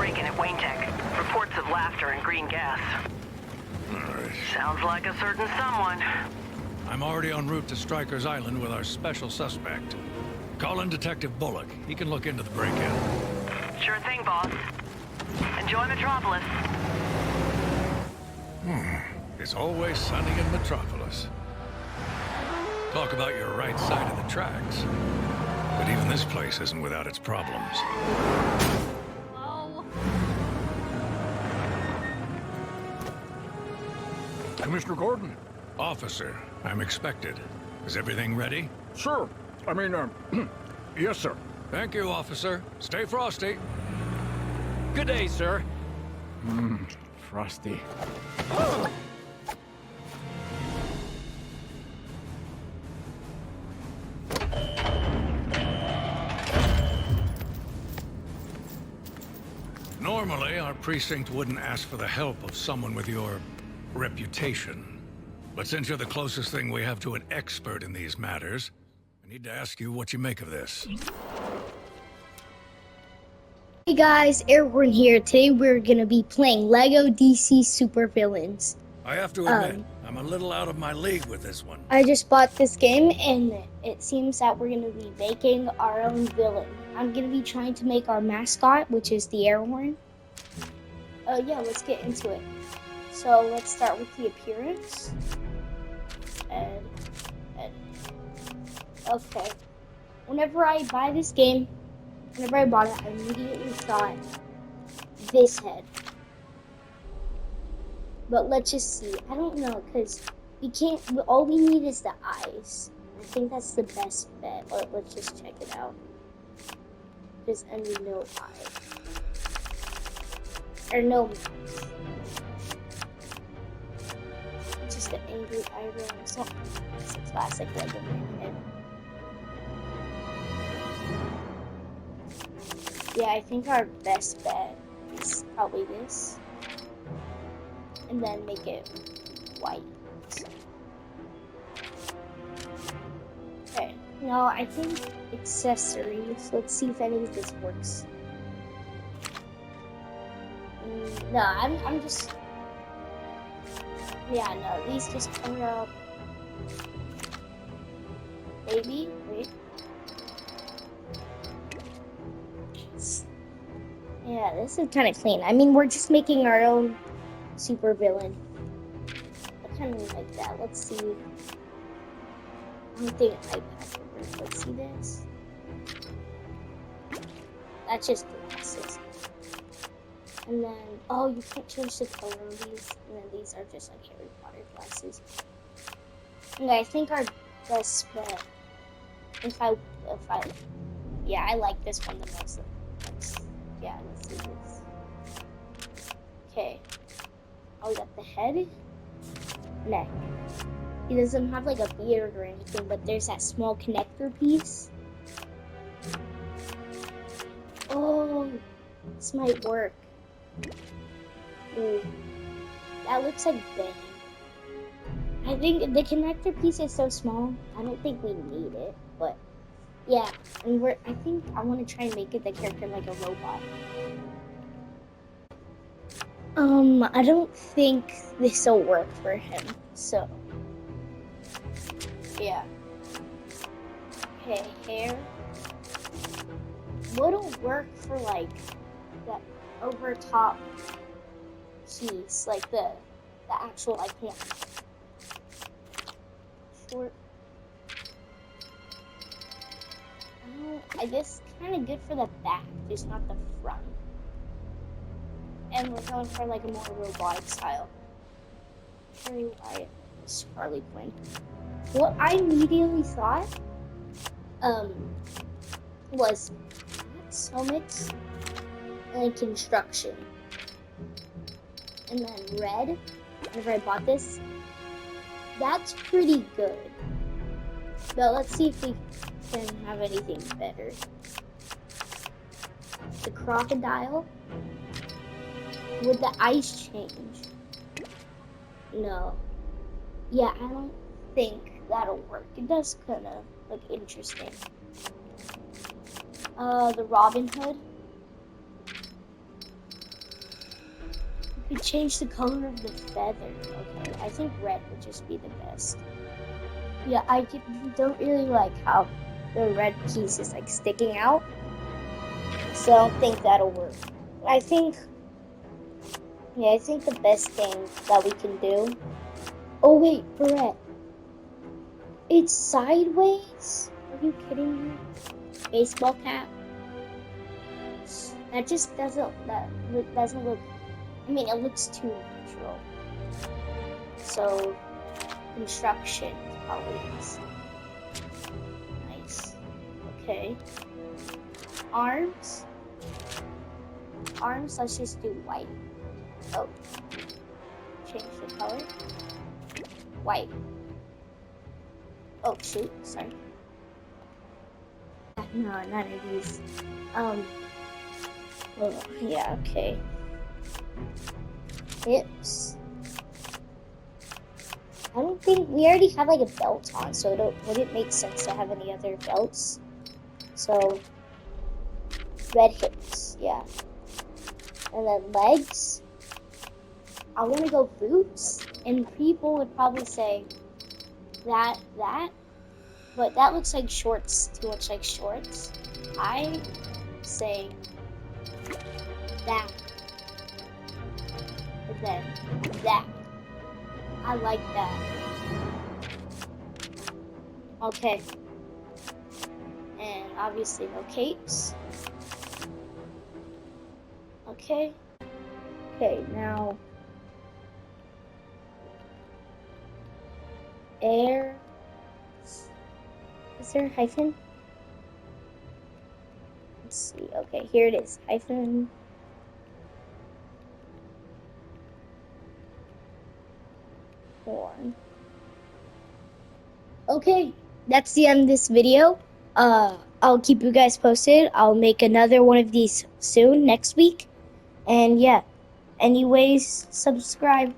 break-in at Wayne Tech. Reports of laughter and green gas. Sounds like a certain someone. I'm already en route to Stryker's Island with our special suspect. Call in Detective Bullock. He can look into the break-in. Sure thing, boss. Enjoy Metropolis. It's always sunny in Metropolis. Talk about your right side of the tracks. But even this place isn't without its problems. Whoa. Commissioner Gordon? Officer, I'm expected. Is everything ready? Sir. I mean, yes, sir. Thank you, officer. Stay frosty. Good day, sir. Frosty. Normally, our precinct wouldn't ask for the help of someone with your reputation. But since you're the closest thing we have to an expert in these matters, I need to ask you what you make of this. Hey guys, Airborne here. Today we're gonna be playing LEGO DC Supervillains. I have to admit, I'm a little out of my league with this one. I just bought this game and it seems that we're gonna be making our own villain. I'm gonna be trying to make our mascot, which is the Airborne. Yeah, let's get into it. So let's start with the appearance. And okay. Whenever I bought it, I immediately thought this head. But let's just see. I don't know, because we can't, all we need is the eyes. I think that's the best bet. Let's just check it out. There's no eye. Or no mouth. It's just the angry eyebrows. Oh, it's a classic Lego head. Yeah, I think our best bet is probably this. And then make it white. Okay, now I think accessories. Let's see if any of this works. No, I'm just... Yeah, no, these just cover up. Maybe, wait. Yeah, this is kind of clean. I mean, we're just making our own super villain. I kind of like that. Let's see. I don't think iPad will work. Let's see this. That's just glasses. And then, oh, you can't change the color of these. And then these are just like Harry Potter glasses. And I think our best bet, yeah, I like this one the most. Yeah, let's do this. Okay. Oh, we got the head, neck. He doesn't have like a beard or anything, but there's that small connector piece. Oh, this might work. Ooh, that looks like Bang. I think the connector piece is so small, I don't think we need it, but yeah, and I think I want to try and make the character like a robot. I don't think this will work for him, so yeah. Okay, hair. What'll work for like that over top piece, like the actual like hand. Short. I guess kind of good for the back, just not the front. And we're going for like a more robotic style. Harry Wyatt, Harley Quinn. What I immediately thought was helmets and construction. And then red, whenever I bought this, that's pretty good. But let's see if we can have anything better. The crocodile. Would the ice change? No. Yeah, I don't think that'll work. It does kind of look interesting. The Robin Hood. could change the color of the feather. Okay, I think red would just be the best. Yeah, don't really like how the red piece is like sticking out. So I don't think that'll work. I think the best thing that we can do. Oh wait, Brett. It's sideways? Are you kidding me? Baseball cap? That just doesn't look. I mean, it looks too neutral. So, construction colors. Nice. Okay. Arms. Let's just do white. Oh. Change the color. White. Oh shoot, sorry. No, none of these. Well, yeah, okay. Hips. I don't think we already have like a belt on, so it wouldn't make sense to have any other belts. So red hips, yeah. And then legs. I want to go boots, and people would probably say that, but that looks like shorts, too much like shorts. I say that, and then that. I like that. Okay. And obviously no capes. Okay. Okay, now air. Is there a hyphen? Let's see. Okay, here it is. Hyphen. Okay, that's the end of this video. I'll keep you guys posted. I'll make another one of these soon, next week. And yeah, anyways, subscribe.